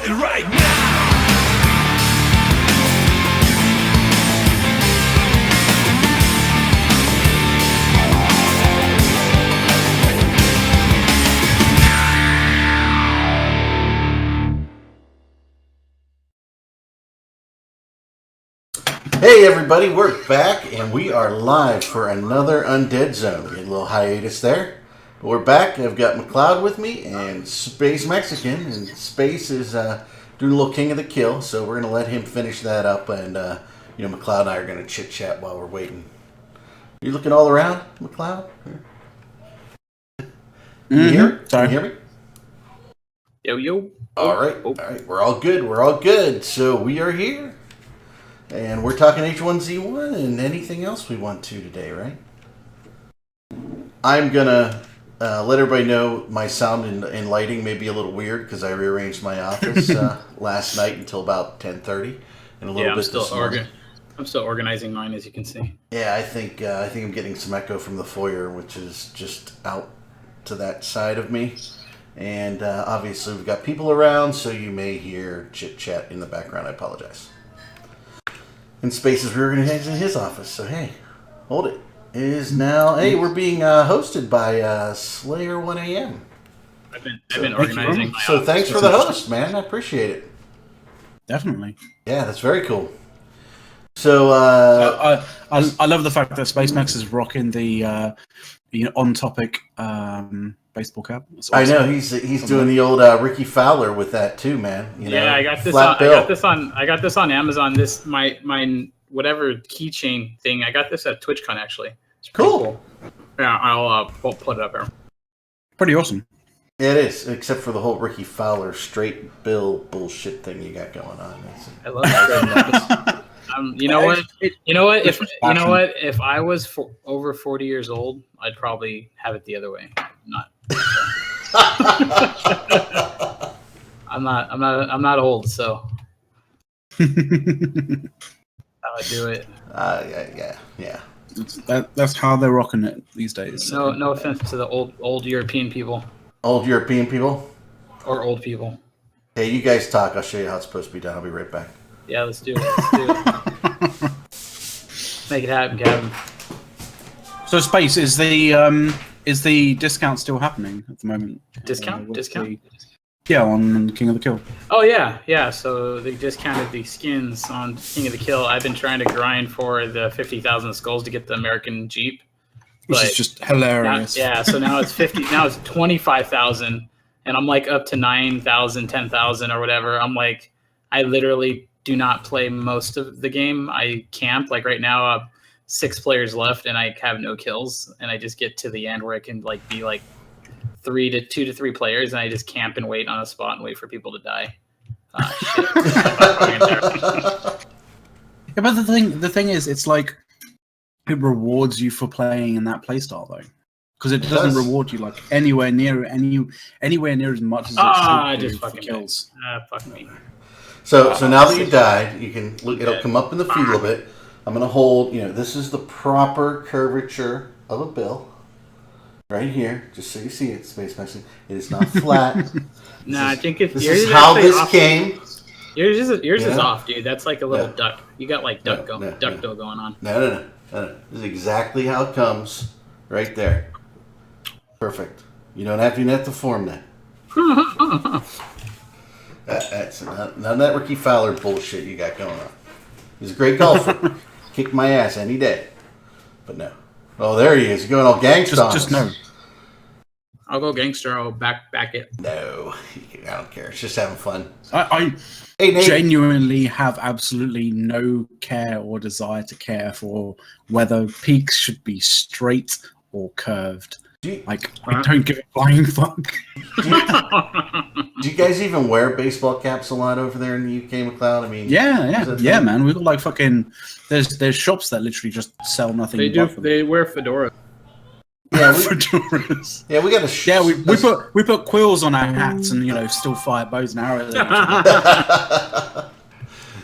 starting right now. Hey everybody, we're back and we are live for another Undead Zone. We had a little hiatus there, but we're back. I've got McLeod with me and Space Mexican, and Space is doing a little King of the Kill, so we're going to let him finish that up, and McLeod and I are going to chit chat while we're waiting. You looking all around, McLeod? Can you hear? Can you hear me? Yo. All right, we're all good. So we are here. And we're talking H1Z1 and anything else we want to today, right? I'm going to let everybody know my sound and lighting may be a little weird because I rearranged my office last night until about 10:30 and a little bit this morning. I'm still organizing mine, as you can see. Yeah, I think I'm getting some echo from the foyer, which is just out to that side of me. And obviously we've got people around, so you may hear chit-chat in the background. I apologize. And Space is reorganizing his office, so hey, hold it. It is now, we're being hosted by Slayer 1AM. I've been organizing my So office. thanks for the host, man. I appreciate it. Definitely. Yeah, that's very cool. So I love the fact that Space Max is rocking the on topic baseball cap. Awesome. I know he's doing the old Ricky Fowler with that too, man. I got this on Amazon. This my whatever keychain thing. I got this at TwitchCon actually. It's cool. Yeah, I'll put it up here. Pretty awesome. Yeah, it is, except for the whole Ricky Fowler straight bill bullshit thing you got going on. I love that. You know what? If I was over 40 years old, I'd probably have it the other way. I'm not old, so I would do it. Yeah. That's how they're rocking it these days. No offense to the old European people. Old European people? Or old people. Hey, you guys talk. I'll show you how it's supposed to be done. I'll be right back. Yeah, let's do it. Make it happen, Kevin. So, Space, is the discount still happening at the moment? Discount? Yeah, on King of the Kill. Oh yeah. So they discounted the skins on King of the Kill. I've been trying to grind for the 50,000 skulls to get the American Jeep, which is just hilarious. So now it's 50. Now it's 25,000, and I'm like up to 9,000, 10,000 or whatever. I'm like, I literally do not play most of the game. I camp. Like right now, 6 players left, and I have no kills, and I just get to the end where I can like be like 2 to 3 players, and I just camp and wait on a spot and wait for people to die. Shit. Yeah, but the thing is, it's like it rewards you for playing in that playstyle though, because it doesn't reward you like anywhere near as much as it should for kills. Fuck me. So now that you died, you can look. It'll come up in the feed a little bit. I'm gonna hold. This is the proper curvature of a bill, right here, just so you see it. Space Mexican. It is not flat. I think it's. This is how this came. Yours is off, dude. That's like a little duck. You got like duck dough going on. No. This is exactly how it comes, right there. Perfect. You don't have to form that. That's none of that Ricky Fowler bullshit you got going on. He's a great golfer. Kick my ass any day. But no. Oh, there he is. He's going all gangster. Just no. I'll go gangster. I'll back it. No. I don't care. It's just having fun. I genuinely have absolutely no care or desire to care for whether peaks should be straight or curved. I don't give a flying fuck. Do you guys even wear baseball caps a lot over there in the UK, McLeod? I mean, yeah, man. We've got like fucking. There's shops that literally just sell nothing. They do. They wear fedora. Yeah, fedoras. Yeah, we got a. We put quills on our hats and still fire bows and arrows.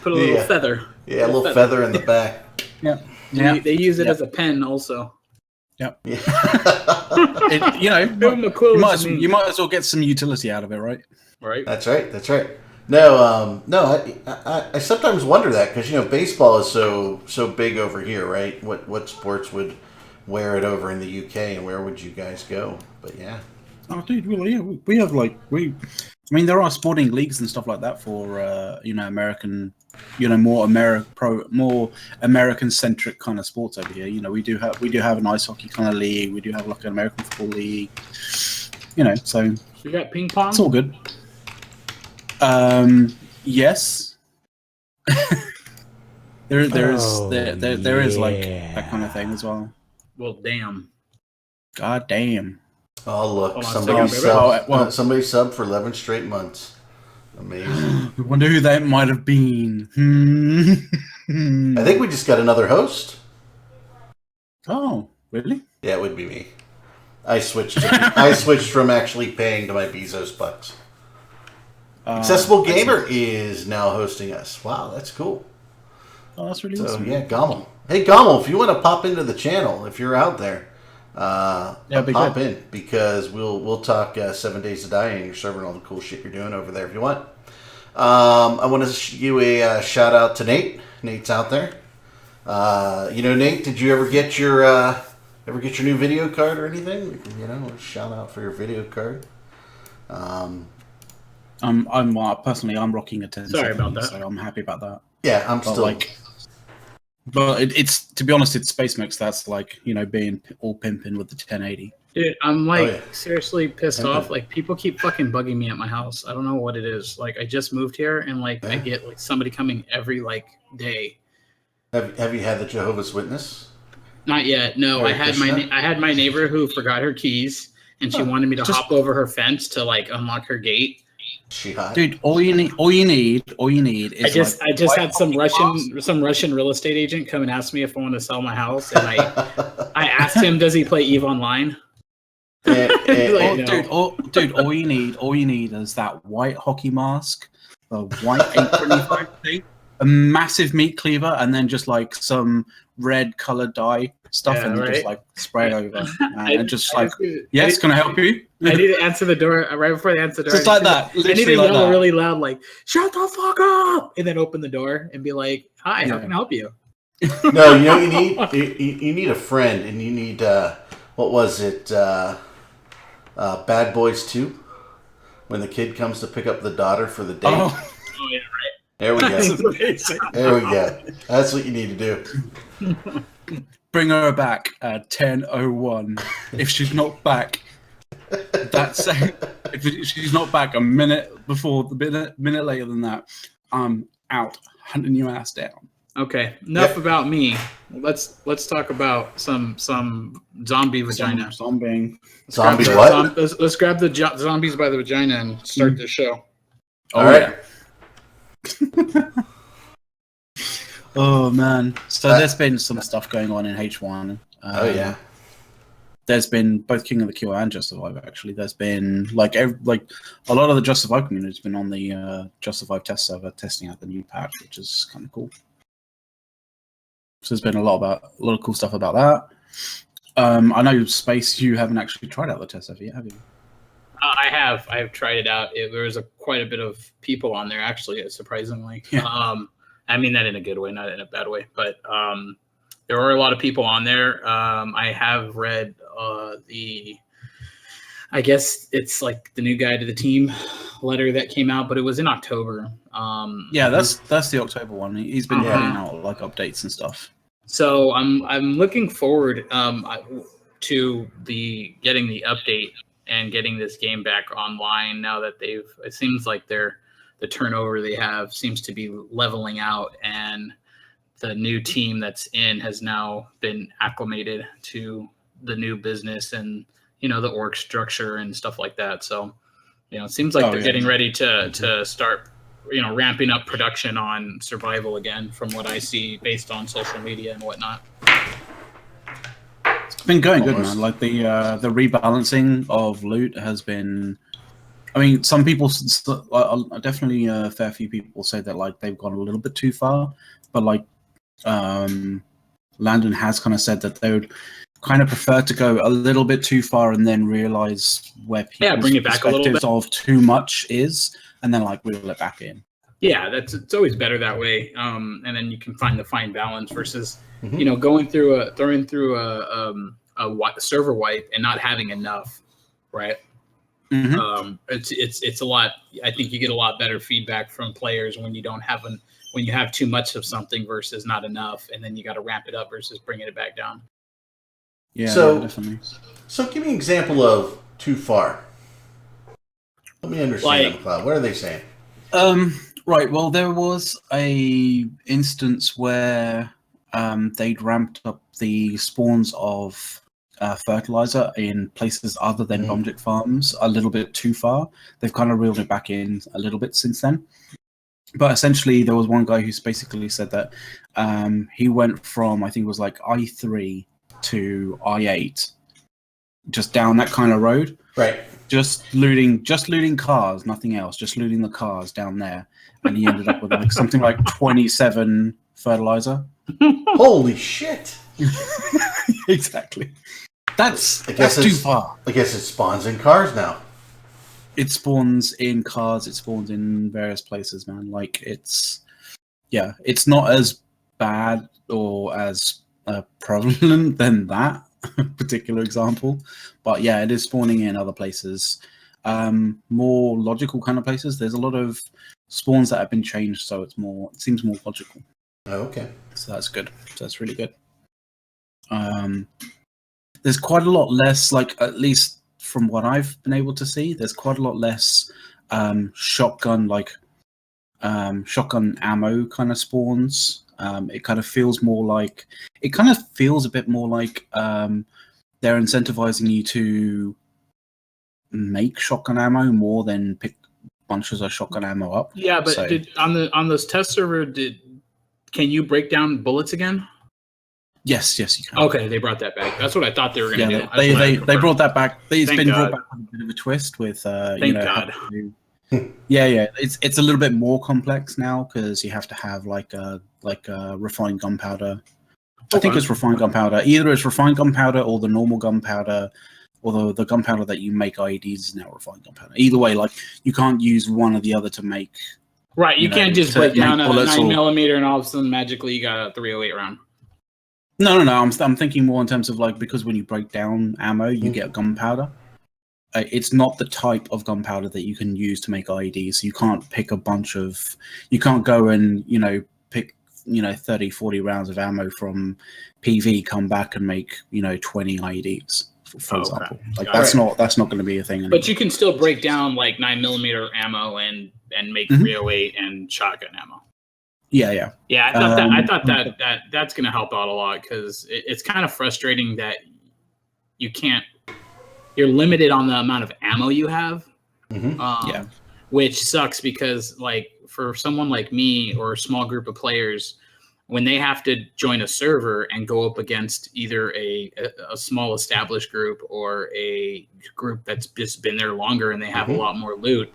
Put a little feather. Yeah, a little feather in the back. Yeah. They use it as a pen also. Yep. You might as well get some utility out of it, right? Right. That's right. I sometimes wonder that because baseball is so big over here, right? What sports would wear it over in the UK, and where would you guys go? But yeah. Oh, dude, well, yeah, we have I mean, there are sporting leagues and stuff like that for American, more American centric kind of sports over here. We do have an ice hockey kind of league. We do have like an American football league. So you got ping pong. It's all good. Yes. there is like that kind of thing as well. Well, damn. God damn. Oh look, somebody subbed for 11 straight months. Amazing. I wonder who that might have been. I think we just got another host. Oh, really? Yeah, it would be me. I switched from actually paying to my Bezos bucks. Accessible Gamer is now hosting us. Wow, that's cool. Oh, that's really awesome. Yeah, Gommel. Hey, Gommel, if you want to pop into the channel, if you're out there, pop in because we'll talk 7 Days to Die and you're serving all the cool shit you're doing over there if you want. I want to give you a shout out to Nate. Nate's out there. Nate, did you ever get your new video card or anything? Shout out for your video card. I'm personally rocking a 10. Sorry about that. So I'm happy about that. Yeah, I'm still But it's to be honest, it's Space Mix that's like being all pimping with the 1080. Dude, I'm seriously pissed off. Like people keep fucking bugging me at my house. I don't know what it is. Like I just moved here and I get like somebody coming every day. Have you had the Jehovah's Witness? Not yet. No, I had my neighbor who forgot her keys and she wanted me to hop over her fence to unlock her gate. She hot. Dude, all you need is I just had some Russian real estate agent come and ask me if I want to sell my house, and I asked him, does he play EVE Online? Dude, all you need is that white hockey mask, a white apron, a massive meat cleaver, and then just some red colored dye stuff, and just spray it over. And yes, can I help you? I need to answer the door right before they answer the door. Just like that. I need to yell really loud, "Shut the fuck up!" and then open the door and be like, "Hi, how can I help you?" No, you need a friend, and you need what was it? Bad Boys 2, when the kid comes to pick up the daughter for the date. Oh yeah, right. There we go. There we go. That's what you need to do. Bring her back at 10:01. If she's not back, if she's not back a minute before, minute later than that, I'm out hunting your ass down. Okay, enough about me. Let's talk about some zombie vagina. Zombie what? Let's grab the zombies by the vagina and start the show. All right. Oh man! So there's been some stuff going on in H1. There's been both King of the Kill and Just Survive. Actually, there's been a lot of the Just Survive community has been on the Just Survive test server testing out the new patch, which is kind of cool. So there's been a lot of cool stuff about that. I know Space, you haven't actually tried out the test server yet, have you? I have. I've tried it out. There was quite a bit of people on there, actually, surprisingly. Yeah. I mean that in a good way, not in a bad way. But there were a lot of people on there. I have read I guess it's the new guy to the team letter that came out, but it was in October. That's the October one. He's been putting out updates and stuff. So I'm looking forward to getting the update and getting this game back online now that it seems like the turnover they have seems to be leveling out, and the new team that's in has now been acclimated to the new business and the org structure and stuff like that. So it seems like they're getting ready to start ramping up production on survival again, from what I see based on social media and whatnot. It's been going good, man. The rebalancing of loot has been. I mean, some people, definitely a fair few people say that they've gone a little bit too far, but Landon has kind of said that they would kind of prefer to go a little bit too far and then realize where people's bring it back a little bit of too much is, and then like reel it back in. Yeah, it's always better that way. And then you can find the fine balance versus throwing through a server wipe and not having enough, right? It's a lot. I think you get a lot better feedback from players when you when you have too much of something versus not enough, and then you got to ramp it up versus bringing it back down. Yeah, definitely. So give me an example of too far. Let me understand that, Cloud. What are they saying? Right. Well, there was a instance where they'd ramped up the spawns of fertilizer in places other than object farms a little bit too far. They've kind of reeled it back in a little bit since then. But essentially, there was one guy who's basically said that he went from, I think it was like I3 to I8, just down that kind of road. Right. Just looting cars, nothing else. Just looting the cars down there, and he ended up with like something like 27 fertilizer. Holy shit! Exactly. That's too far. I guess it spawns in cars now. It spawns in cars. It spawns in various places, man. Like it's not as bad or as prevalent than that particular example, but yeah, it is spawning in other places, more logical kind of places. There's a lot of spawns that have been changed, so it seems more logical. Okay, so that's good. So that's really good. There's quite a lot less, like at least from what I've been able to see, there's quite a lot less shotgun ammo kind of spawns. It kind of feels a bit more like they're incentivizing you to make shotgun ammo more than pick bunches of shotgun ammo up. Yeah, but on this test server, can you break down bullets again? Yes, you can. Okay, they brought that back. That's what I thought they were going to do. They brought that back. It's been brought back with a bit of a twist with Thank God. Yeah. It's a little bit more complex now because you have to have like a refined gunpowder. I think it's refined gunpowder. Either it's refined gunpowder or the normal gunpowder, or the gunpowder that you make IEDs is now refined gunpowder. Either way, like you can't use one or the other to make. Right, you can't just break down a 9mm and all of a sudden magically you got a 308 round. No. I'm thinking more in terms of like, because when you break down ammo, you get gunpowder. It's not the type of gunpowder that you can use to make IEDs. So you can't pick a bunch of. You can't go and pick 30, 40 rounds of ammo from PV, come back and make 20 IEDs. For example, like that's not going to be a thing anymore. But you can still break down like 9mm ammo and make 308 and shotgun ammo. Yeah. I thought that's going to help out a lot because it's kind of frustrating that you're limited on the amount of ammo you have. Which sucks because like for someone like me or a small group of players, when they have to join a server and go up against either a small established group or a group that's just been there longer and they have a lot more loot,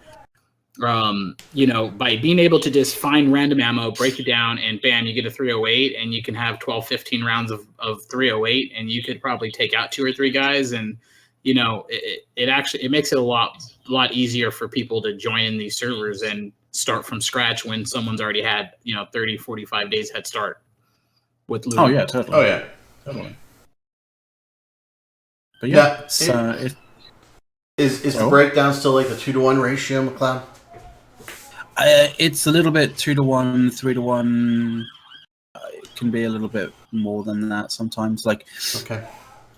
by being able to just find random ammo, break it down, and bam, you get a 308 and you can have 12, 15 rounds of 308 and you could probably take out 2 or 3 guys. And, it makes it a lot easier for people to join in these servers and start from scratch when someone's already had 30, 45 days head start with loot. Oh yeah, totally. But yeah, is the breakdown still like a 2-to-1 ratio, McLeod? It's a little bit 2-to-1, 3-to-1. It can be a little bit more than that sometimes. Like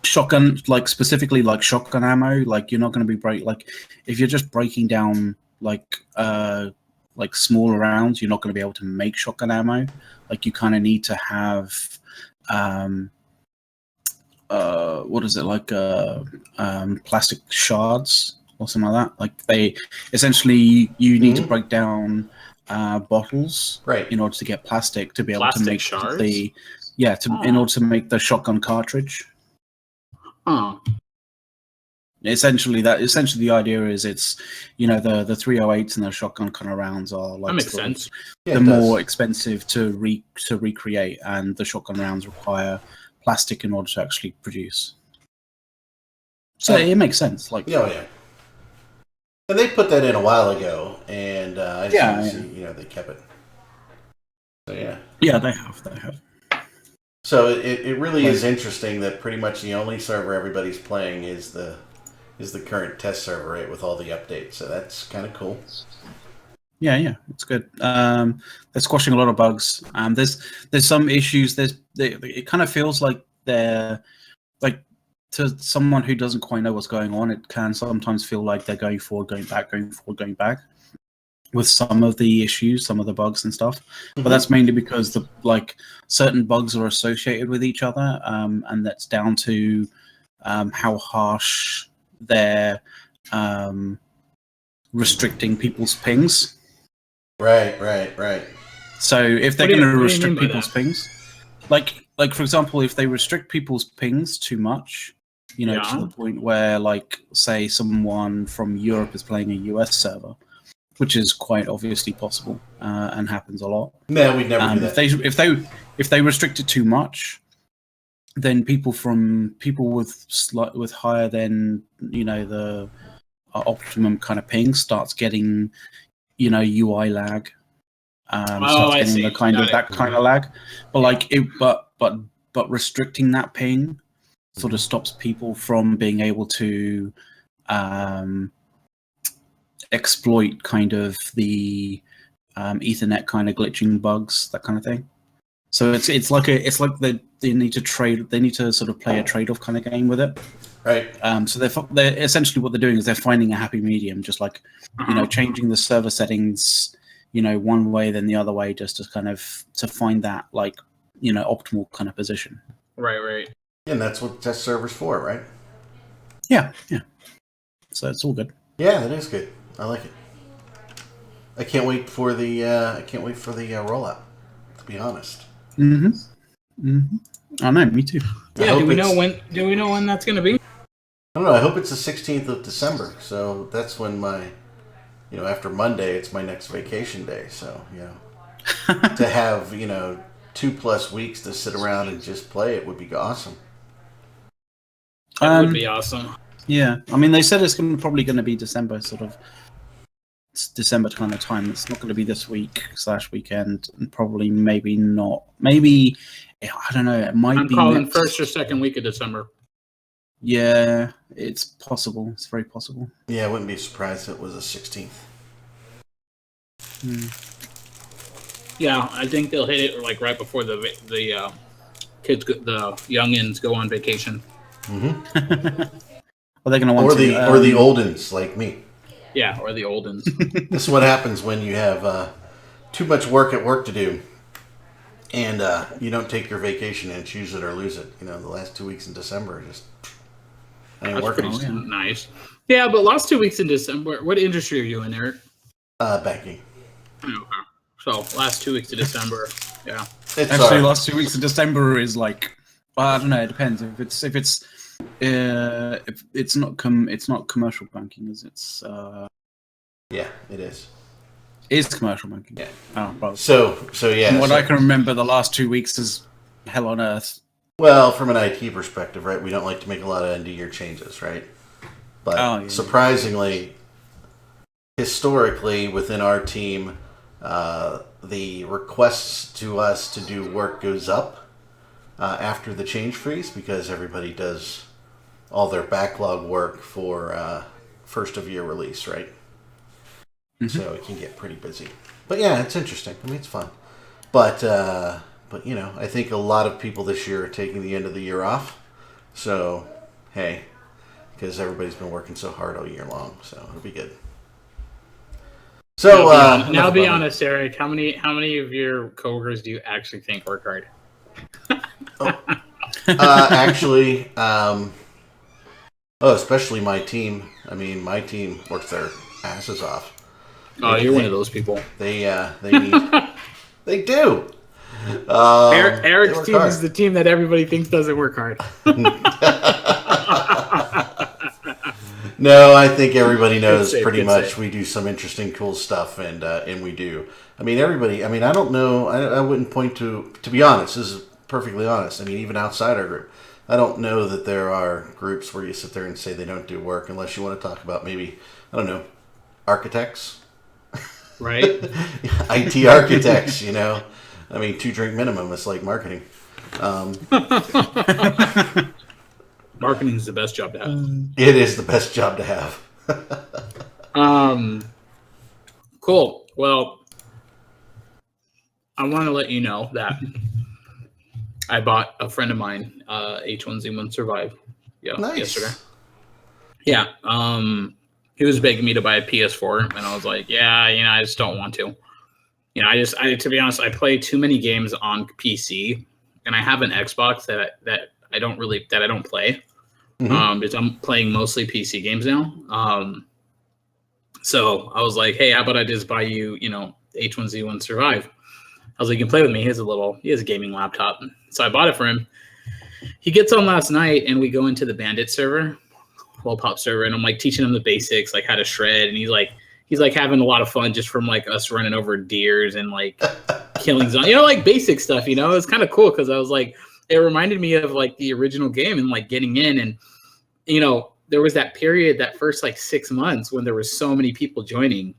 shotgun, like specifically like shotgun ammo, like you're not going to be if you're just breaking down like smaller rounds, you're not going to be able to make shotgun ammo. Like you kind of need to have what is it, like plastic shards or something like that. Like they essentially you need to break down bottles in order to get plastic to be able to make shards? in order to make the shotgun cartridge. Essentially the idea is it's the 308s and the shotgun kind of rounds are like that makes sense. They're more expensive to recreate, and the shotgun rounds require plastic in order to actually produce. So it makes sense. Like And they put that in a while ago, and I see, they kept it. So yeah, they have. So it really is interesting that pretty much the only server everybody's playing is the current test server, right, with all the updates. So that's kind of cool. Yeah, it's good. They're squashing a lot of bugs. There's some issues. It kind of feels like they're like, to someone who doesn't quite know what's going on, it can sometimes feel like they're going forward, going back, going forward, going back with some of the issues, some of the bugs and stuff. Mm-hmm. But that's mainly because certain bugs are associated with each other, and that's down to how harsh they're restricting people's pings. Right. So if they're going to restrict people's pings, like for example, if they restrict people's pings too much, to the point where, like, say someone from Europe is playing a US server, which is quite obviously possible and happens a lot. No, we'd never do that. If they restrict it too much, then people with higher than the optimum kind of ping starts getting UI lag. Starts getting the kind of lag, but but restricting that ping sort of stops people from being able to exploit kind of the Ethernet kind of glitching bugs, that kind of thing. So it's like they need to sort of play a trade-off kind of game with it. Right. So they're essentially, what they're doing is they're finding a happy medium, just like changing the server settings one way then the other way, just to find that optimal kind of position. Right. And that's what test server's for, right? Yeah. So it's all good. Yeah, that is good. I like it. I can't wait for the rollout, to be honest. Mm-hmm. I know, me too. Yeah, do we know when that's going to be? I don't know. I hope it's the 16th of December. So that's when after Monday, it's my next vacation day. So, to have, 2+ weeks to sit around and just play it would be awesome. That would be awesome. Yeah. I mean, they said it's probably going to be December, sort of. It's December kind of time. It's not going to be this week/weekend, and probably maybe not. Maybe, I don't know. It might be. I'm calling first or second week of December. Yeah, it's possible. It's very possible. Yeah, I wouldn't be surprised if it was the 16th. Yeah, I think they'll hit it like right before the kids, the youngins, go on vacation. Mm-hmm. Well, they're going to want or the oldens like me. Yeah, or the oldens. This is what happens when you have too much work at work to do, and you don't take your vacation and choose it or lose it. The last 2 weeks in December that's working. Pretty nice. Yeah, but last 2 weeks in December, what industry are you in, Eric? Banking. Okay. So last 2 weeks of December, yeah. Actually, last 2 weeks of December is like, I don't know. It depends. If it's not commercial banking, is it? Yeah, it is. It's commercial banking. Yeah. Oh, well. So yeah. From what I can remember, the last 2 weeks is hell on earth. Well, from an IT perspective, right? We don't like to make a lot of end-of-year changes, right? But surprisingly, historically, within our team, the requests to us to do work goes up after the change freeze, because everybody does all their backlog work for first of year release, right? Mm-hmm. So it can get pretty busy. But yeah, it's interesting. I mean, it's fun. But I think a lot of people this year are taking the end of the year off. So, hey, because everybody's been working so hard all year long, so it'll be good. So now be honest, Eric. How many of your coworkers do you actually think work hard? Actually, especially my team. I mean, my team works their asses off. Oh, you're one of those people. They need. They do. Eric's team is the team that everybody thinks doesn't work hard. No, I think everybody knows pretty much. We do some interesting, cool stuff, and we do. I mean, everybody. I mean, I don't know. I wouldn't point to be honest. This is perfectly honest. I mean, even outside our group, I don't know that there are groups where you sit there and say they don't do work, unless you want to talk about maybe, I don't know, architects. Right. IT architects, you know. I mean, 2-drink minimum is like marketing. Marketing is the best job to have. It is the best job to have. Cool. Well, I want to let you know that I bought a friend of mine H1Z1 Survive yesterday. Yeah. He was begging me to buy a PS4, and I was like, yeah, I just don't want to. I to be honest, I play too many games on PC, and I have an Xbox that I don't play. Mm-hmm. Because I'm playing mostly PC games now. So I was like, hey, how about I just buy you, H1Z1 Survive? I was like, you can play with me. He has a gaming laptop. So I bought it for him. He gets on last night, and we go into the Bandit server, pop server, and I'm like teaching him the basics, like how to shred, and he's like having a lot of fun just from like us running over deers and like killing zombies, like basic stuff. It's kind of cool because I was like, it reminded me of like the original game and like getting in, and there was that period, that first like 6 months when there were so many people joining,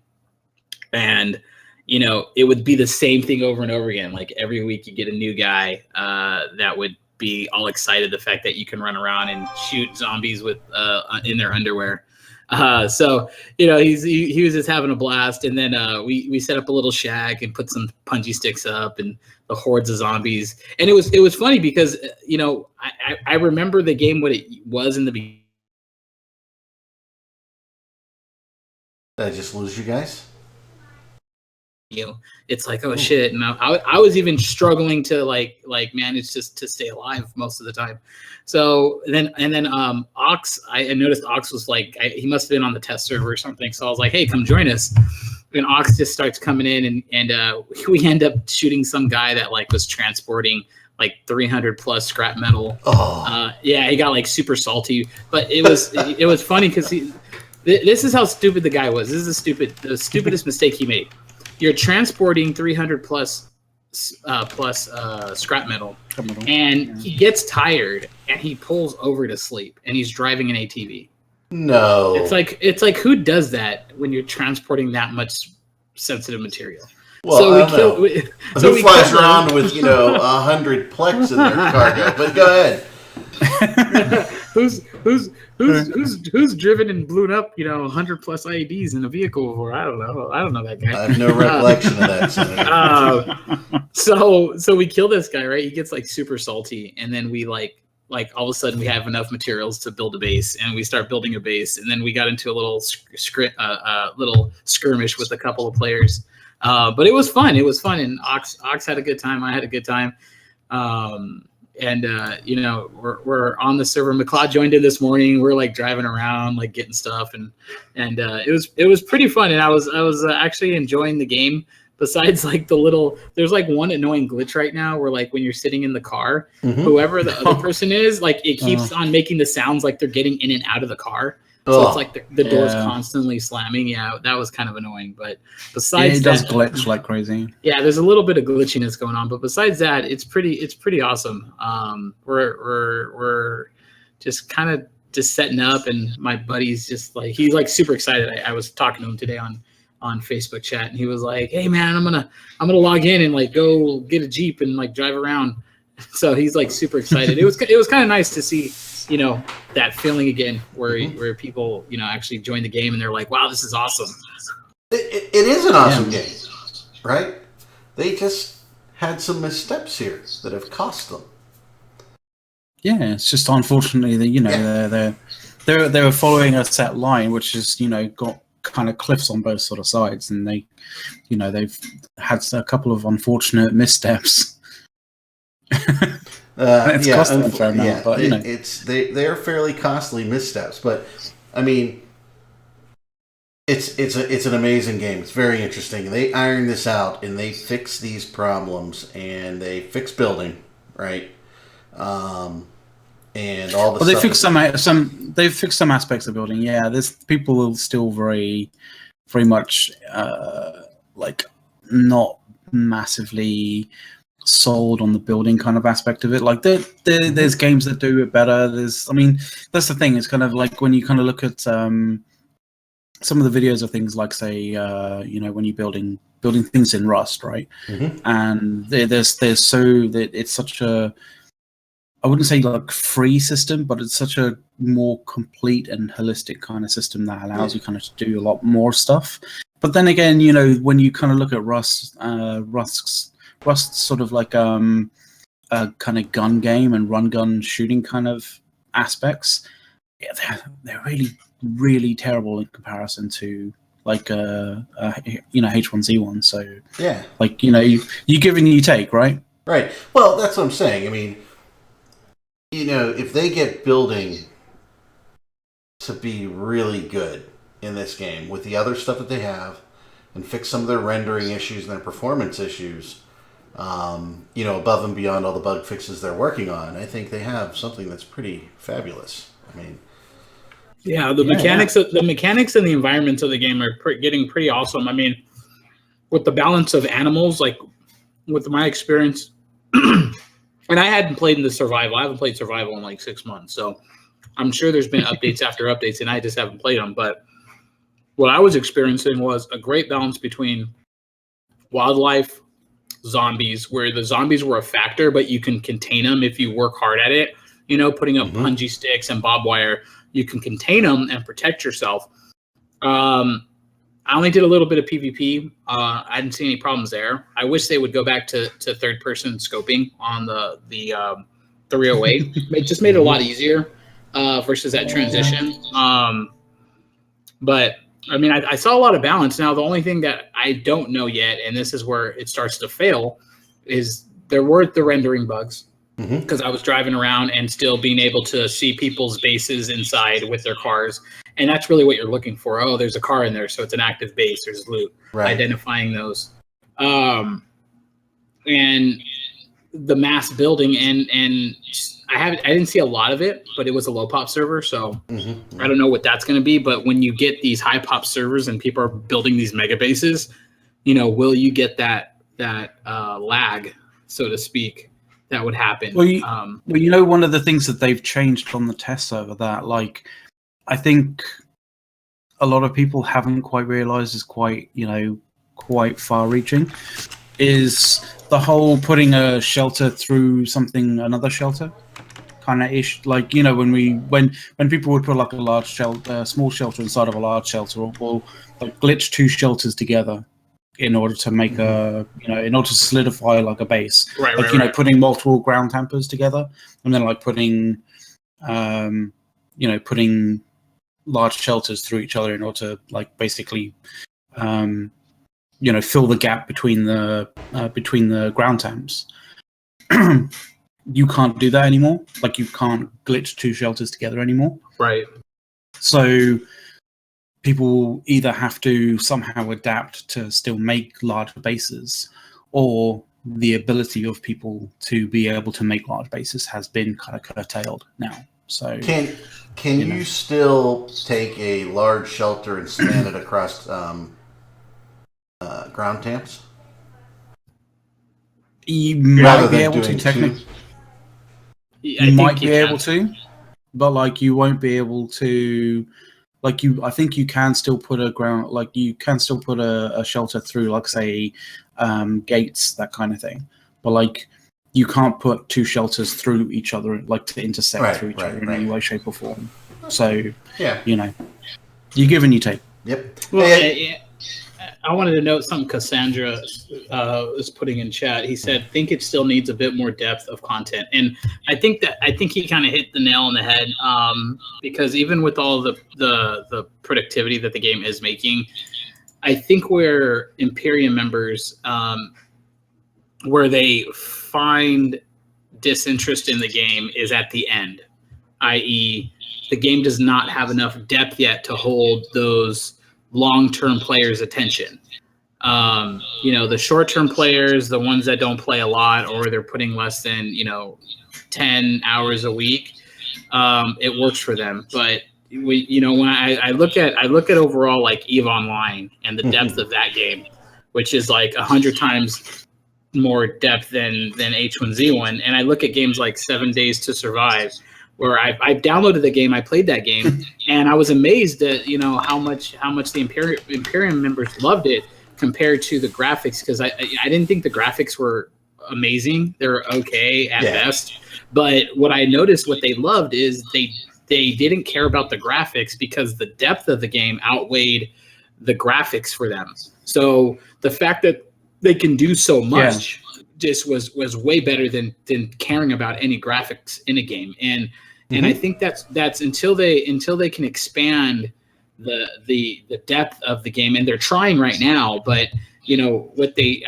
and it would be the same thing over and over again. Like every week you get a new guy that would be all excited the fact that you can run around and shoot zombies with in their underwear. So he was just having a blast, and then we set up a little shack and put some punji sticks up and the hordes of zombies, and it was funny because I remember the game what it was in the beginning. Did I just lose you guys? It's like, oh shit, and I was even struggling to like manage to stay alive most of the time. So then Ox, I noticed Ox was like, he must have been on the test server or something. So I was like, hey, come join us. And Ox just starts coming in, and we end up shooting some guy that like was transporting like 300 plus scrap metal. Yeah, he got like super salty, but it was funny because this is how stupid the guy was. This is the stupidest mistake he made. You're transporting 300 plus scrap metal, and he gets tired and he pulls over to sleep, and he's driving an ATV. No, it's like who does that when you're transporting that much sensitive material? Well, who flies around with 100 plex in their cargo? But go ahead. Who's driven and blown up 100 plus IEDs in a vehicle before? I don't know that guy. I have no recollection of that, Senator. So we kill this guy, right? He gets like super salty, and then we like all of a sudden we have enough materials to build a base, and we start building a base, and then we got into a little skirmish with a couple of players. But it was fun. And Ox had a good time. I had a good time. And we're on the server. McLeod joined in this morning. We're like driving around, like getting stuff, and it was pretty fun. And I was actually enjoying the game. Besides, like there's like one annoying glitch right now where like when you're sitting in the car, whoever the other person is, like it keeps on making the sounds like they're getting in and out of the car. So it's like the door's constantly slamming. Yeah, that was kind of annoying. But besides it does glitch like crazy. Yeah, there's a little bit of glitchiness going on. But besides that, it's pretty awesome. We're just kind of just setting up, and my buddy's just like, he's like super excited. I was talking to him today on Facebook chat, and he was like, hey man, I'm gonna log in and like go get a Jeep and like drive around. So he's like super excited. It was kind of nice to see that feeling again where people actually join the game and they're like, wow, this is awesome. It is an awesome game, right? They just had some missteps here that have cost them. Yeah, it's just unfortunately that they were following a set line, which is got kind of cliffs on both sort of sides, and they've had a couple of unfortunate missteps. It's costing them a fair amount, but they're fairly costly missteps. But I mean, it's an amazing game. It's very interesting. They iron this out and they fix these problems, and they fix building, right? And all the. Well, they fixed they've fixed some aspects of building. Yeah, there's people still very much like not massively sold on the building kind of aspect of it. Like there's games that do it better. That's the thing. It's kind of like when you kind of look at some of the videos of things like, say, when you're building things in Rust, right? Mm-hmm. And it's such a, I wouldn't say like free system, but it's such a more complete and holistic kind of system that allows you kind of to do a lot more stuff. But then again, when you kind of look at Rust's sort of like a kind of gun game and run gun shooting kind of aspects, they're really, really terrible in comparison to like H1Z1. So yeah, like you give and you take, right? Right. Well, that's what I'm saying. I mean, if they get building to be really good in this game with the other stuff that they have and fix some of their rendering issues and their performance issues, above and beyond all the bug fixes they're working on, I think they have something that's pretty fabulous. I mean, the mechanics and the environments of the game are getting pretty awesome. I mean, with the balance of animals, like with my experience, and I hadn't played in the survival. I haven't played survival in like 6 months, so I'm sure there's been updates after updates, and I just haven't played them. But what I was experiencing was a great balance between wildlife, zombies, where the zombies were a factor, but you can contain them if you work hard at it. Putting up punji sticks and barbed wire, you can contain them and protect yourself. I only did a little bit of PvP. I didn't see any problems there. I wish they would go back to third-person scoping on the 308. It just made it a lot easier versus that transition. But, I mean, I saw a lot of balance. Now, the only thing that I don't know yet, and this is where it starts to fail, is there were the rendering bugs. Because I was driving around and still being able to see people's bases inside with their cars. And that's really what you're looking for. Oh, there's a car in there, so it's an active base. There's loot. Right. Identifying those. And the mass building, and I didn't see a lot of it, but it was a low pop server, so I don't know what that's going to be. But when you get these high pop servers and people are building these mega bases, will you get that lag, so to speak? That would happen. Well, one of the things that they've changed on the test server that, like, I think a lot of people haven't quite realized is quite far-reaching, is the whole putting a shelter through another shelter kind of ish. Like, when people would put like a large shelter, small shelter inside of a large shelter, or like glitch two shelters together in order to make in order to solidify like a base, right. Putting multiple ground tampers together, and then like putting large shelters through each other in order to like basically, fill the gap between the ground tamps. You can't do that anymore. Like, you can't glitch two shelters together anymore. Right. So people either have to somehow adapt to still make large bases, or the ability of people to be able to make large bases has been kind of curtailed now. So can you still take a large shelter and span it across ground tamps? You might be able to technically. You might be able to, but like you won't be able to. Like I think you can still put a shelter through, like, say, gates, that kind of thing. But like, you can't put two shelters through each other, like to intersect through each other in any way, shape, or form. So you give and you take. Yep. Well, I wanted to note something Cassandra was putting in chat. He said, think it still needs a bit more depth of content. And I think he kind of hit the nail on the head, because even with all the productivity that the game is making, I think where Imperium members, where they find disinterest in the game is at the end, i.e. the game does not have enough depth yet to hold those long-term players' attention. The short-term players, the ones that don't play a lot, or they're putting less than 10 hours a week, it works for them. But when I look at overall like EVE Online and the depth of that game, which is like 100 times more depth than H1Z1, and I look at games like 7 Days to Survive, where I downloaded the game, I played that game, and I was amazed at how much the Imperium members loved it compared to the graphics, because I didn't think the graphics were amazing. They're okay at best, but what I noticed what they loved is they didn't care about the graphics because the depth of the game outweighed the graphics for them. So the fact that they can do so much just was way better than caring about any graphics in a game. And I think that's until they can expand the depth of the game, and they're trying right now, but what they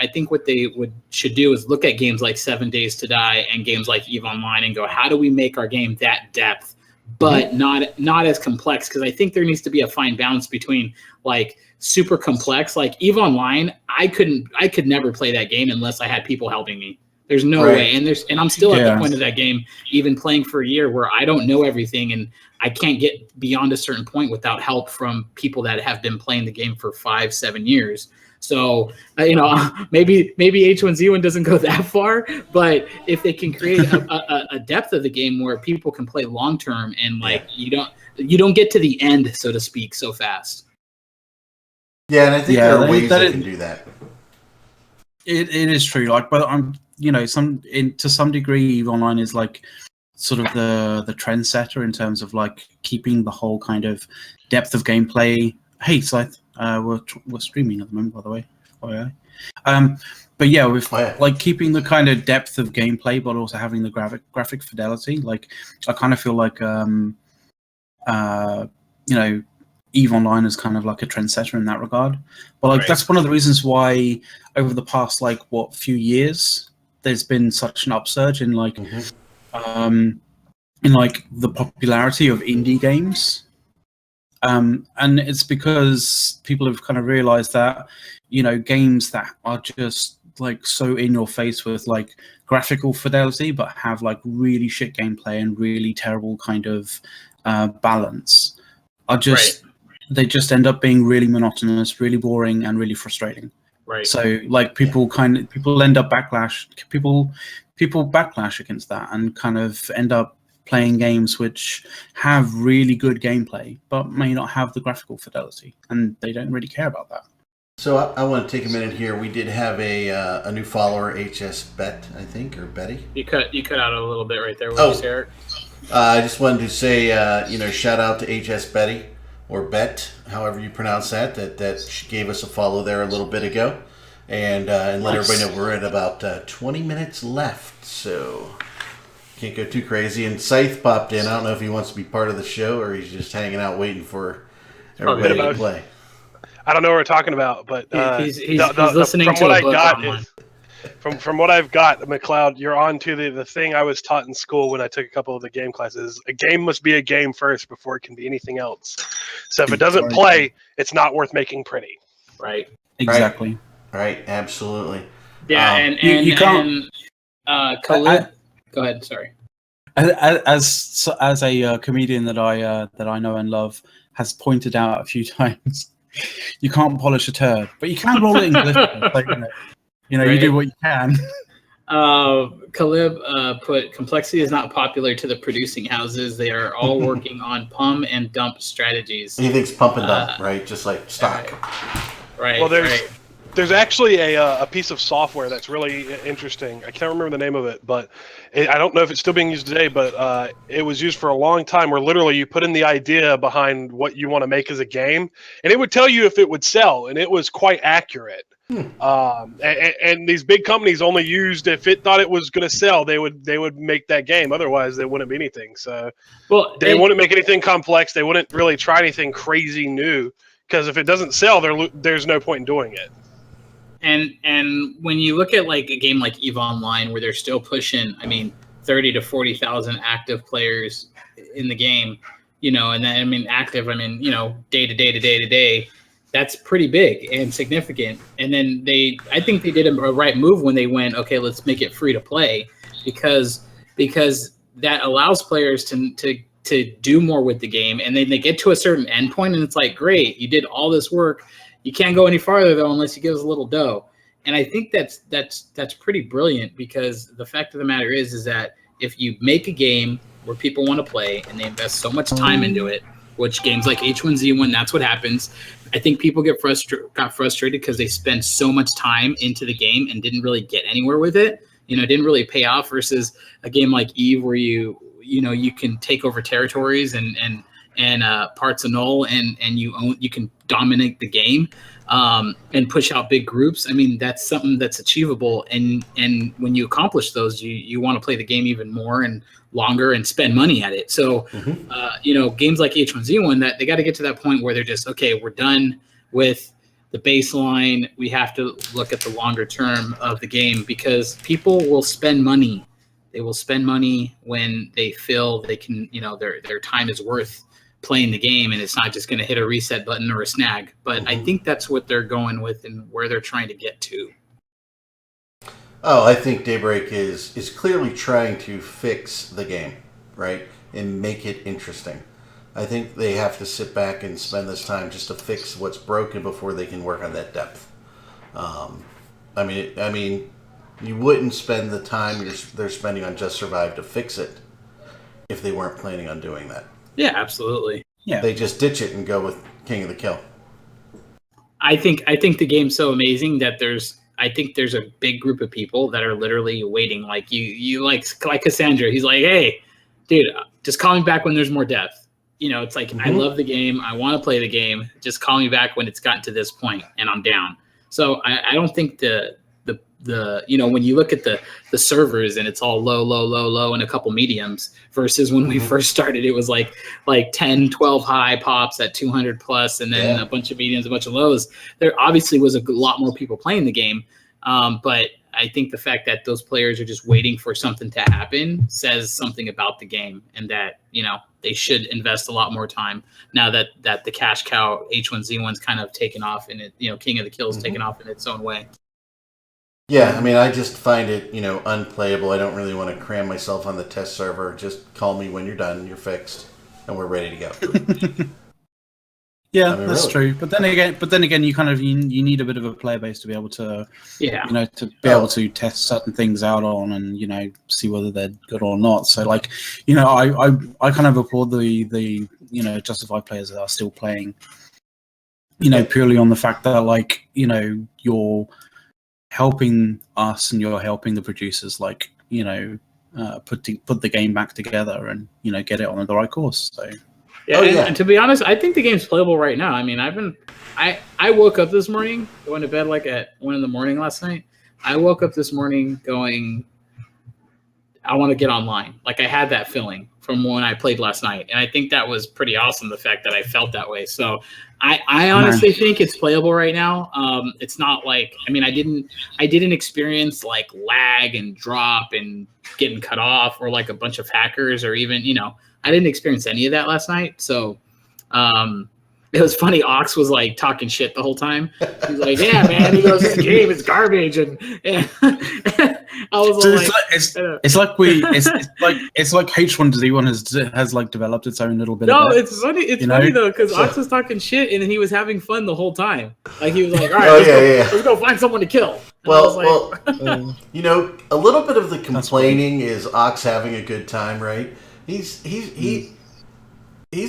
should do is look at games like 7 Days to Die and games like EVE Online and go, how do we make our game that depth, but not as complex? Because I think there needs to be a fine balance between like super complex, like EVE Online. I could never play that game unless I had people helping me. There's no way. And I'm still at the point of that game, even playing for a year, where I don't know everything and I can't get beyond a certain point without help from people that have been playing the game for 5-7 years. So, maybe H1Z1 doesn't go that far, but if they can create a depth of the game where people can play long term and like you don't get to the end, so to speak, so fast. Yeah, and I think there are ways that can do that. It is true, like, but I'm to some degree, EVE Online is like sort of the trendsetter in terms of like keeping the whole kind of depth of gameplay. Hey, Scythe, we're streaming at the moment, by the way. But yeah, with like keeping the kind of depth of gameplay, but also having the graphic fidelity. Like, I kind of feel like EVE Online is kind of like a trendsetter in that regard. But like that's one of the reasons why over the past few years there's been such an upsurge in like in like the popularity of indie games. And it's because people have kind of realized that, games that are just like so in your face with like graphical fidelity, but have like really shit gameplay and really terrible kind of balance, are just they just end up being really monotonous, really boring, and really frustrating. Right. So like people end up people backlash against that and kind of end up playing games which have really good gameplay but may not have the graphical fidelity, and they don't really care about that. So I want to take a minute here. We did have a new follower, HS Bet, I think, or Betty. You cut out a little bit right there. What did you say, Eric? I just wanted to say, shout out to HS Betty, or Bet, however you pronounce that she gave us a follow there a little bit ago, and let everybody know we're at about 20 minutes left, so can't go too crazy. And Scythe popped in. I don't know if he wants to be part of the show or he's just hanging out waiting for everybody to play. I don't know what we're talking about, but he's listening to a book. From what I've got, McLeod, you're on to the thing I was taught in school when I took a couple of the game classes. A game must be a game first before it can be anything else. So if it doesn't play, it's not worth making pretty. Right. Exactly. Right. Absolutely. Yeah, you can't. Khalid, go ahead. Sorry. As a comedian that I know and love has pointed out a few times, you can't polish a turd, but you can roll it in glitter. Like, you do what you can. Khalib put, complexity is not popular to the producing houses. They are all working on pump and dump strategies. He thinks pump and dump, right? Just like stock. Right. Well, there's actually a piece of software that's really interesting. I can't remember the name of it, but I don't know if it's still being used today, but it was used for a long time, where literally you put in the idea behind what you want to make as a game, and it would tell you if it would sell, and it was quite accurate. And these big companies only used, if it thought it was going to sell, they would make that game. Otherwise, they wouldn't be anything. So they wouldn't make anything complex. They wouldn't really try anything crazy new, because if it doesn't sell, there's no point in doing it. And when you look at like a game like EVE Online, where they're still pushing, 30 to 40,000 active players in the game, and then active, day to day. That's pretty big and significant. And then I think they did a right move when they went, okay, let's make it free to play, because that allows players to do more with the game. And then they get to a certain endpoint, and it's like, great, you did all this work. You can't go any farther though unless you give us a little dough. And I think that's pretty brilliant, because the fact of the matter is that if you make a game where people want to play and they invest so much time into it, which games like H1Z1, that's what happens. I think people got frustrated because they spend so much time into the game and didn't really get anywhere with it. It didn't really pay off versus a game like Eve where you can take over territories and parts of Null and you can dominate the game and push out big groups. I mean, that's something that's achievable. And when you accomplish those, you want to play the game even more and longer and spend money at it. So, games like H1Z1, that they got to get to that point where they're just, okay, we're done with the baseline. We have to look at the longer term of the game because people will spend money. They will spend money when they feel they can, their time is worth playing the game, and it's not just going to hit a reset button or a snag. But I think that's what they're going with and where they're trying to get to. Oh, I think Daybreak is clearly trying to fix the game, right, and make it interesting. I think they have to sit back and spend this time just to fix what's broken before they can work on that depth. I mean, you wouldn't spend the time they're spending on Just Survive to fix it if they weren't planning on doing that. Yeah, absolutely. Yeah, they just ditch it and go with King of the Kill. I think the game's so amazing that there's a big group of people that are literally waiting. Like you like Cassandra. He's like, hey, dude, just call me back when there's more depth. It's like, I love the game. I want to play the game. Just call me back when it's gotten to this point and I'm down. So I don't think the when you look at the servers and it's all low and a couple mediums versus when we first started, it was like 10, 12 high pops at 200 plus and then a bunch of mediums, a bunch of lows. There obviously was a lot more people playing the game. But I think the fact that those players are just waiting for something to happen says something about the game and that, they should invest a lot more time now that the cash cow H1Z1's kind of taken off and it, King of the Kill's taken off in its own way. Yeah, I mean, I just find it, unplayable. I don't really want to cram myself on the test server. Just call me when you're done, you're fixed, and we're ready to go. Yeah, that's true. But then again, you kind of you need a bit of a player base to be able to, to be able to test certain things out on and see whether they're good or not. So I kind of applaud the Justified players that are still playing, purely on the fact that you're helping us and you're helping the producers put the game back together and get it on the right course. So. Yeah, and to be honest, I think the game's playable right now. I mean, I woke up this morning, going to bed at 1 a.m. last night. I woke up this morning going, I want to get online. I had that feeling from when I played last night, and I think that was pretty awesome. The fact that I felt that way. So I honestly think it's playable right now. It's not I didn't experience lag and drop and getting cut off or a bunch of hackers or even I didn't experience any of that last night. So it was funny. Ox was talking shit the whole time. He's like, yeah, man. He goes, this game is garbage. And I was it's like H1Z1 has developed its own little bit. No, it's funny. It's funny though, because Ox was talking shit and he was having fun the whole time. He was like, all right, let's go find someone to kill. And a little bit of the complaining is Ox having a good time, right? He's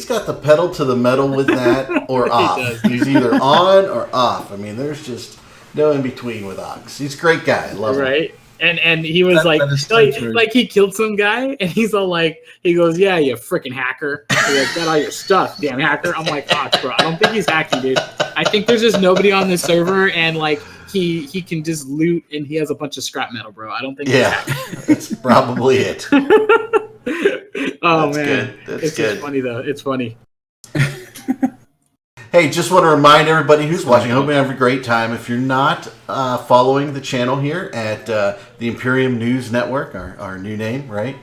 got the pedal to the metal with that or off. He's either on or off. I mean, there's just no in between with Ox. He's a great guy. I love him. Right. And he was he killed some guy and he's all he goes, yeah, you freaking hacker. Got all your stuff, damn hacker. I'm like, Ox, bro. I don't think he's hacking, dude. I think there's just nobody on this server and he can just loot and he has a bunch of scrap metal, bro. I don't think he's hacking. That's probably it. Oh, that's man, it's good. Funny though. It's funny. Hey, just want to remind everybody who's watching. I hope you have a great time. If you're not following the channel here at the Imperium News Network, our new name, right?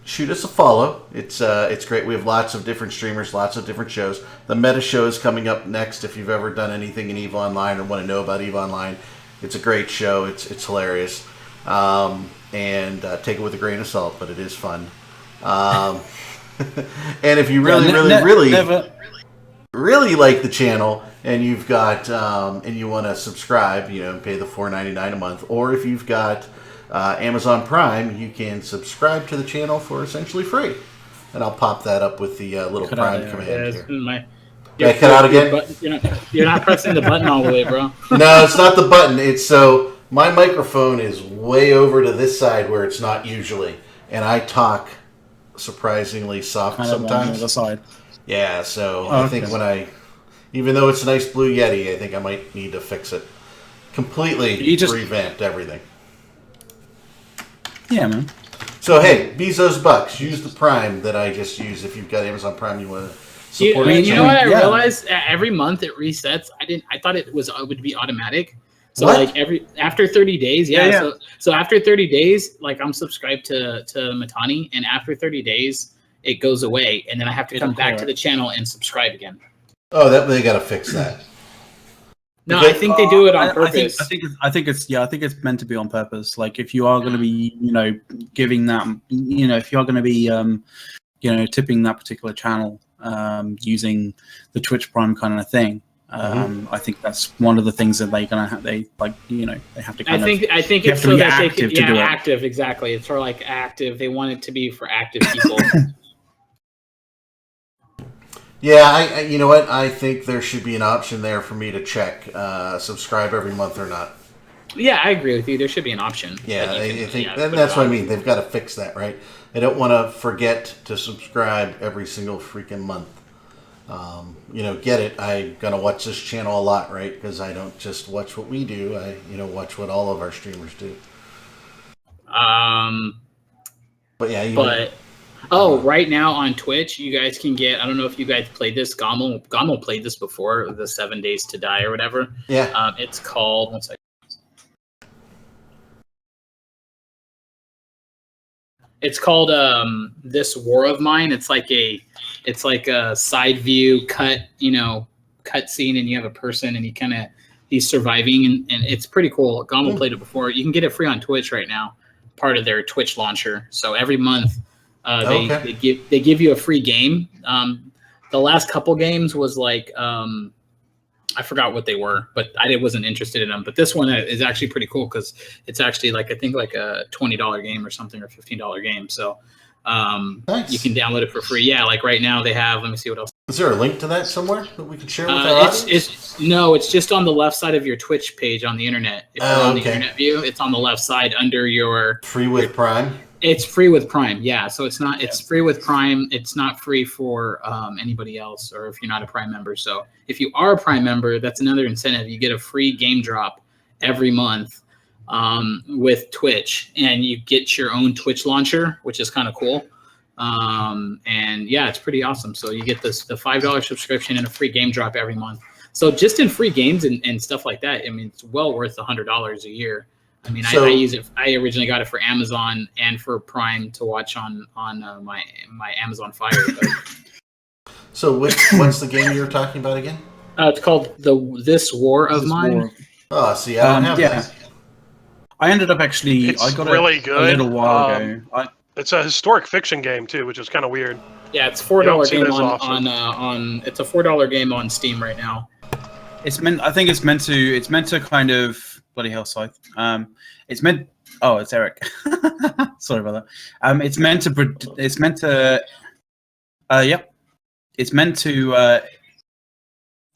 Shoot us a follow. It's great. We have lots of different streamers, lots of different shows. The Meta Show is coming up next. If you've ever done anything in EVE Online or want to know about EVE Online, it's a great show. It's hilarious. And take it with a grain of salt, but it is fun. And if you really like the channel and you've got and you want to subscribe, and pay the $4.99 a month, or if you've got Amazon Prime, you can subscribe to the channel for essentially free. And I'll pop that up with the little Prime command here. Did I cut out again? You're not pressing the button all the way, bro. No, it's not the button. It's so my microphone is way over to this side where it's not usually, and I talk surprisingly soft Kind of on the sometimes. other side. Yeah, so I think even though it's a nice Blue Yeti, I think I might need to fix it. Completely revamped everything. Yeah, man. So hey, Bezos Bucks, use the Prime that I just used. If you've got Amazon Prime, you want to support it. You know what I realized? Every month it resets. I thought it would be automatic. So what? like after 30 days, So after 30 days, like I'm subscribed to Matani, and after 30 days it goes away, and then I have to come back to the channel and subscribe again. Oh, they got to fix that. No, I think they do it on purpose. I think it's meant to be on purpose. Like if you are going to be, giving that, if you are going to be, tipping that particular channel, using the Twitch Prime kind of thing. I think that's one of the things that they're gonna have. They have to. I think it's so that they can, active. Exactly. It's for like active. They want it to be for active people. Yeah, I you know what? I think there should be an option there for me to check subscribe every month or not. Yeah, I agree with you. There should be an option. Yeah, I think that's what I mean. They've got to fix that, right? I don't want to forget to subscribe every single freaking month. Get it. I'm gonna watch this channel a lot, right? Because I don't just watch what we do. I watch what all of our streamers do. But yeah. Right now on Twitch, you guys can get. I don't know if you guys played this. Gommel played this before, the 7 Days to Die or whatever. Yeah. It's called. One second. It's called This War of Mine. It's like a side view cut scene, and you have a person, and he's surviving, and it's pretty cool. Gommel played it before. You can get it free on Twitch right now, part of their Twitch launcher. So every month they give you a free game. The last couple games was like I forgot what they were, but I wasn't interested in them. But this one is actually pretty cool because it's actually like I think like a $20 game or something, or $15 game. So nice. You can download it for free. Yeah, like right now they have. Let me see what else. Is there a link to that somewhere that we could share with our audience? It's just on the left side of your Twitch page on the internet. If you're on the internet view, it's on the left side under your free with Prime. It's free with Prime, yeah. So it's not. It's free with Prime. It's not free for anybody else, or if you're not a Prime member. So if you are a Prime member, that's another incentive. You get a free game drop every month with Twitch, and you get your own Twitch launcher, which is kind of cool. And yeah, it's pretty awesome. So you get the $5 subscription and a free game drop every month. So just in free games and stuff like that, I mean, it's well worth $100 a year. I mean, I use it. I originally got it for Amazon and for Prime to watch on my Amazon Fire. So what's the game you were talking about again? It's called This War of Mine. Oh, see, I don't have that. I ended up actually. It's I got really it good. A little while ago. It's a historic fiction game too, which is kind of weird. Yeah, it's $4 game on. It's a $4 game on Steam right now. I think it's meant to kind of bloody hell, Scythe. It's meant. Oh, it's Eric. Sorry about that. It's meant to. Yep. It's meant to.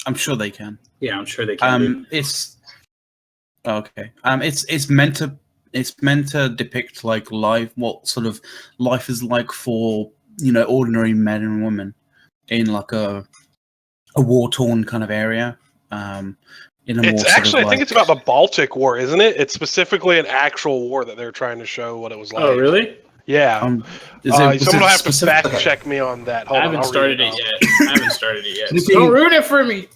I'm sure they can. Yeah, I'm sure they can. It's. Okay. It's meant to depict like what sort of life is like for ordinary men and women in like a war-torn kind of area. It's actually, I think it's about the Baltic War, isn't it? It's specifically an actual war that they're trying to show what it was like. Oh, really? Yeah. Someone will have to fact check me on that. I haven't started it yet. Don't ruin it for me.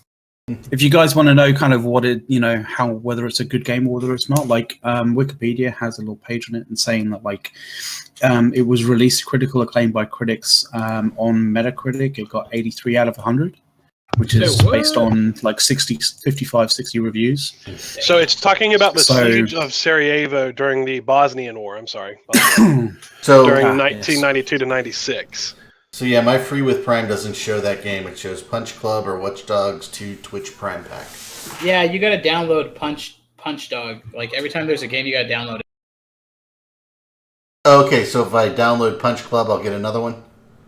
If you guys want to know kind of what it, whether it's a good game or whether it's not, like Wikipedia has a little page on it and saying that like it was released critical acclaim by critics on Metacritic. It got 83 out of 100. Which is based on like 55, 60 reviews. So it's talking about the siege of Sarajevo during the Bosnian War. I'm sorry. During 1992 to 96. So yeah, my free with Prime doesn't show that game. It shows Punch Club or Watch Dogs 2 Twitch Prime Pack. Yeah, you got to download Punch Dog. Like every time there's a game, you got to download it. Okay, so if I download Punch Club, I'll get another one?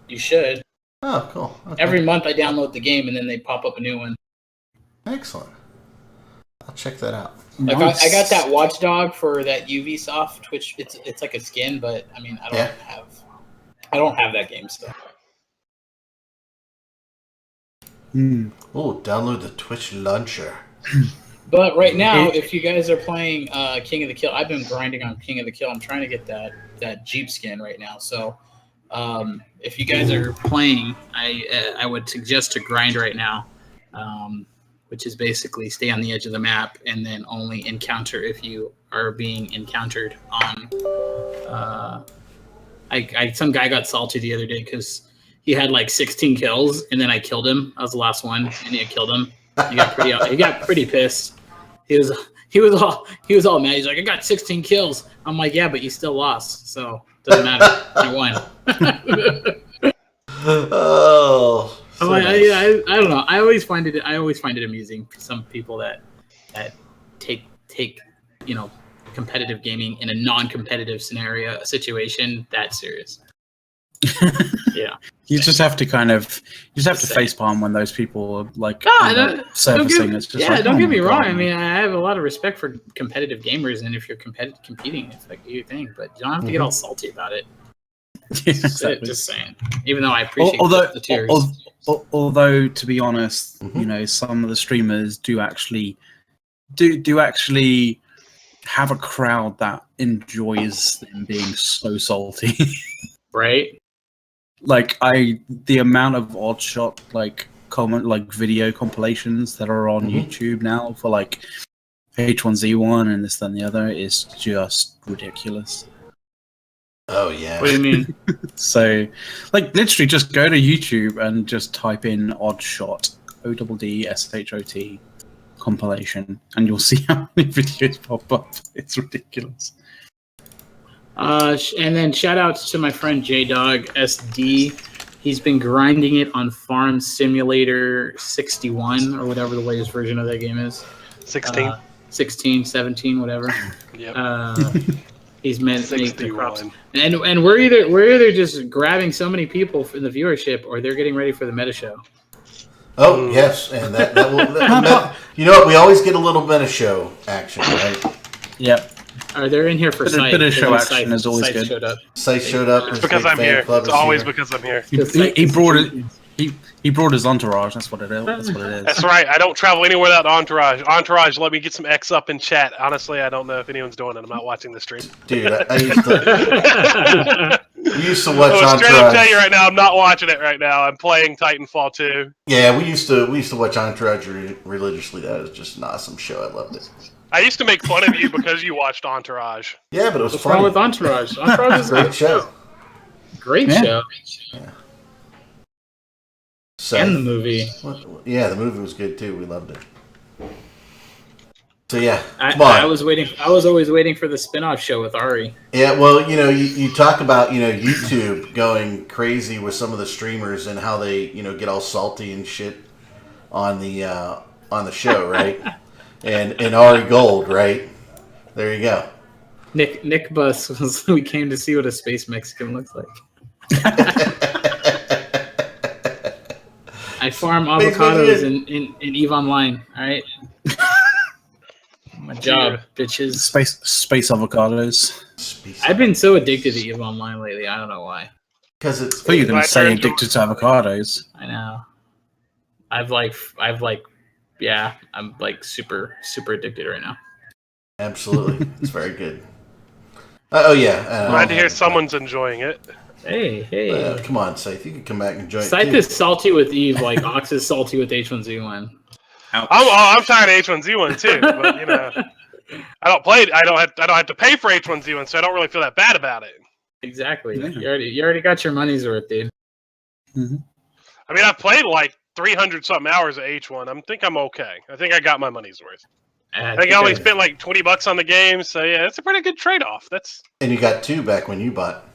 You should. Oh, cool. Okay. Every month I download the game, and then they pop up a new one. Excellent. I'll check that out. Like I got that Watchdog for that Ubisoft, which it's like a skin, but I mean I don't have that game still. Oh, download the Twitch launcher. But right now, if you guys are playing King of the Kill, I've been grinding on King of the Kill. I'm trying to get that Jeep skin right now. So if you guys are playing, I would suggest to grind right now. Which is basically stay on the edge of the map and then only encounter if you are being encountered on. Some guy got salty the other day because he had like 16 kills and then I killed him. I was the last one and I killed him. He got pretty pissed. He was all mad. He's like, I got 16 kills. I'm like, yeah, but you still lost, so it doesn't matter. I won. Oh. So I nice. don't know. I always find it amusing. Some people that take competitive gaming in a non-competitive situation that serious. Yeah, you just have to facepalm when those people are like surfacing. Don't get me wrong. God. I mean, I have a lot of respect for competitive gamers, and if you're competing, it's like your thing. But you don't have to get all salty about it. Exactly. Just saying. Even though I appreciate the tears. Although, to be honest, some of the streamers do actually have a crowd that enjoys them being so salty. Right. Like the amount of oddshot video compilations that are on YouTube now for like H1Z1 and this, then the other is just ridiculous. Oh yeah. What do you mean? So, like, literally, just go to YouTube and just type in "oddshot" ODDSHOT compilation, and you'll see how many videos pop up. It's ridiculous. And then shout outs to my friend JayDawg SD. He's been grinding it on Farm Simulator 61 or whatever the latest version of that game is. 16, 17, whatever. Yep. He's meant the props. And we're either just grabbing so many people in the viewership, or they're getting ready for the meta show. Oh yes, and that will. You know what? We always get a little meta show action, right? Yep. They're in here for Scythe. Bit of show action is always good. Scythe showed up. It's because I'm here. It's always because I'm here. He brought it. He brought his entourage. That's what it is. That's right. I don't travel anywhere without entourage. Entourage, let me get some X up in chat. Honestly, I don't know if anyone's doing it. I'm not watching the stream. Dude, I used to. We used to watch Entourage. Entourage. Straight up tell you right now, I'm not watching it right now. I'm playing Titanfall 2. Yeah, we used to watch Entourage religiously. That was just an awesome show. I loved it. I used to make fun of you because you watched Entourage. Yeah, but it was What's funny. wrong with Entourage? Entourage is a Great show. Great show. Yeah. So, And the movie. Yeah, the movie was good too. We loved it. So yeah, I was always waiting for the spin-off show with Ari. Yeah, well, you talk about YouTube going crazy with some of the streamers and how they get all salty and shit on the show, right? and Ari Gold, right? There you go. Nick Bus was. We came to see what a space Mexican looks like. I farm avocados in EVE Online. All right. My job, bitches. Space avocados. I've been so addicted to EVE Online lately. I don't know why. Because it's. I thought you were going to say addicted to avocados. I know. I'm like super addicted right now. Absolutely, it's very good. Oh yeah. Glad to hear someone's enjoying it. Hey. Come on, Scythe. You can come back and join. Scythe is salty with EVE, like Ox is salty with H1Z1. I'm tired of H1Z1 too, but I don't play it. I don't have to pay for H1Z1, so I don't really feel that bad about it. Exactly. Yeah. You already got your money's worth, dude. Mm-hmm. I mean, I've played like 300 something hours of H1. I think I'm okay. I think I got my money's worth. I think I only spent like $20 on the game, so yeah, it's a pretty good trade-off. And you got 2 back when you bought.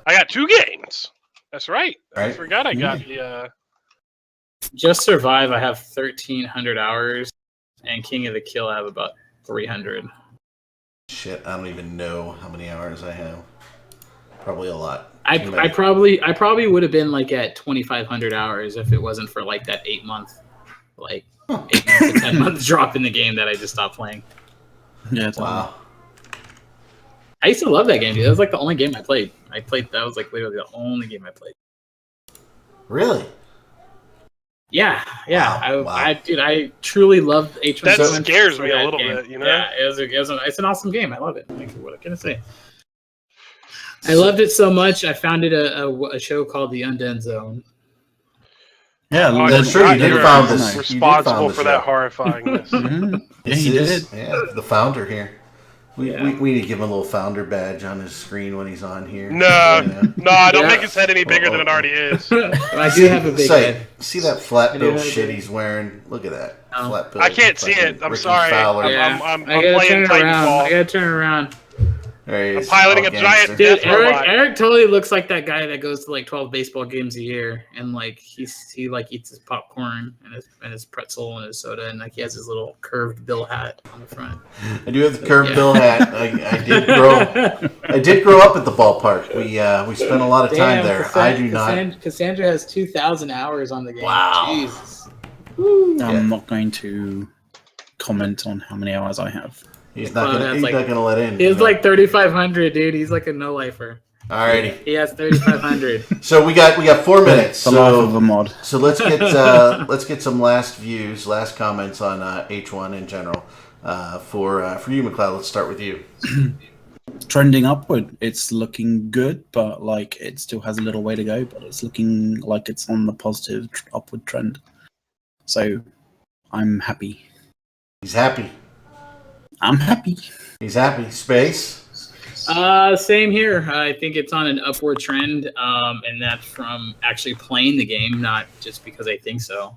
I got 2 games. That's right. I Right. forgot I got the. Just Survive, I have 1,300 hours, and King of the Kill, I have about 300. Shit, I don't even know how many hours I have. Probably a lot. I probably would have been like at 2,500 hours if it wasn't for like that 8 month, like 8 month to 10 month drop in the game that I just stopped playing. Yeah. Totally. Wow. I used to love that game, dude. That was like the only game I played. That was like literally the only game I played. Really? Yeah. Wow. I truly loved H1Z1. That scares me a little bit, you know? Yeah, it's an awesome game. I love it. Like, what can I say? I loved it so much. I founded a show called the Undead Zone. Yeah, that's true. You did found this. Responsible for that horrifyingness. Mm-hmm. Yeah, he did. Yeah, the founder here. We need to give him a little founder badge on his screen when he's on here. No, don't make his head any bigger than it already is. I do have a big head. See that flat bill shit he's wearing? Look at that. Flat bill. I can't see it. I'm sorry. I'm playing Titanfall. I gotta turn around. I'm piloting a giant dude. Eric totally looks like that guy that goes to like 12 baseball games a year, and like he like eats his popcorn and his pretzel and his soda, and like he has his little curved bill hat on the front. I do have the curved bill hat. I did grow up at the ballpark. We spent a lot of time there. I do not. Cassandra has 2,000 hours on the game. Wow. Jesus. I'm not going to comment on how many hours I have. He's not gonna let in. He's like 3,500, dude. He's like a no lifer. Alrighty. He has 3,500. So we got 4 minutes. The life of a mod. So let's get some last views, last comments on H1 in general. For you, McLeod, let's start with you. Trending upward. It's looking good, but like it still has a little way to go. But it's looking like it's on the positive upward trend. So I'm happy. He's happy. I'm happy. He's happy. Space? Same here. I think it's on an upward trend, and that's from actually playing the game, not just because I think so.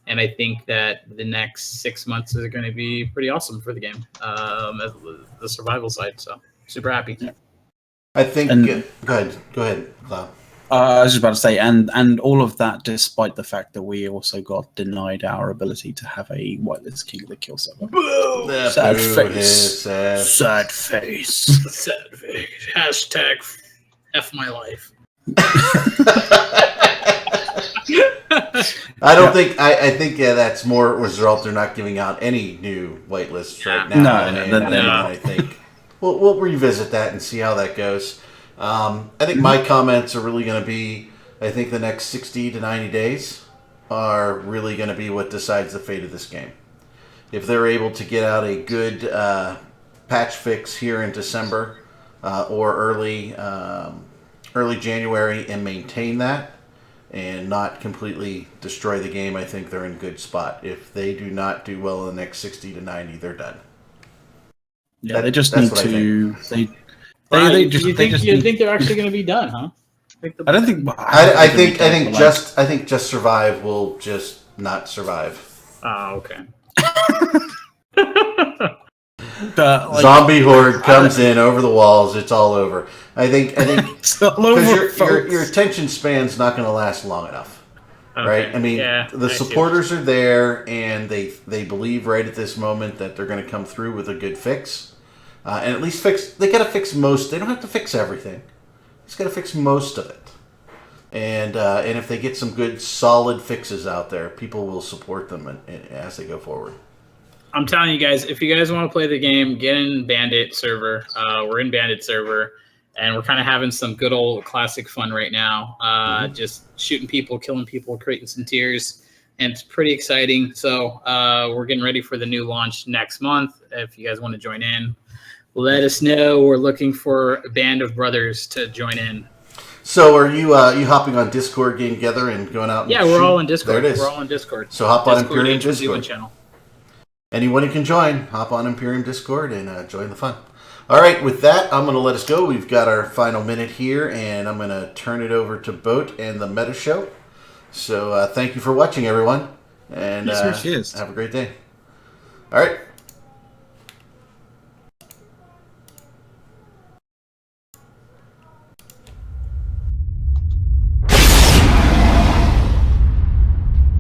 And I think that the next 6 months is going to be pretty awesome for the game, as the survival side. So super happy. Yeah. I think. Go ahead, Cloud. I was just about to say, and all of that, despite the fact that we also got denied our ability to have a whitelist King of the Kill server. Sad face. Sad face. Sad face. Hashtag F my life. I don't think. I think that's more result. They're not giving out any new whitelists right now. No. I think we'll revisit that and see how that goes. I think my comments are really going to be, I think the next 60 to 90 days are really going to be what decides the fate of this game. If they're able to get out a good patch fix here in December or early January and maintain that and not completely destroy the game, I think they're in a good spot. If they do not do well in the next 60 to 90, they're done. Yeah, they just need to... You think they're actually going to be done, huh? I don't think. I think just survive will just not survive. Oh, okay. Zombie horde comes in over the walls. It's all over. I think because your attention span's not going to last long enough, right? I mean, the supporters are there, and they believe right at this moment that they're going to come through with a good fix. And at least they got to fix most. They don't have to fix everything. Just got to fix most of it. And if they get some good, solid fixes out there, people will support them as they go forward. I'm telling you guys, if you guys want to play the game, get in Bandit server. We're in Bandit server, and we're kind of having some good old classic fun right now. Just shooting people, killing people, creating some tears. And it's pretty exciting. So we're getting ready for the new launch next month. If you guys want to join in, let us know. We're looking for a band of brothers to join in. So are you hopping on Discord, getting together, and going out? And we're all in Discord. There it is. We're all in Discord. So hop on Imperium Discord. Channel. Anyone who can join, hop on Imperium Discord and join the fun. All right, with that, I'm going to let us go. We've got our final minute here, and I'm going to turn it over to Boat and the Meta Show. So thank you for watching, everyone, and have a great day. All right.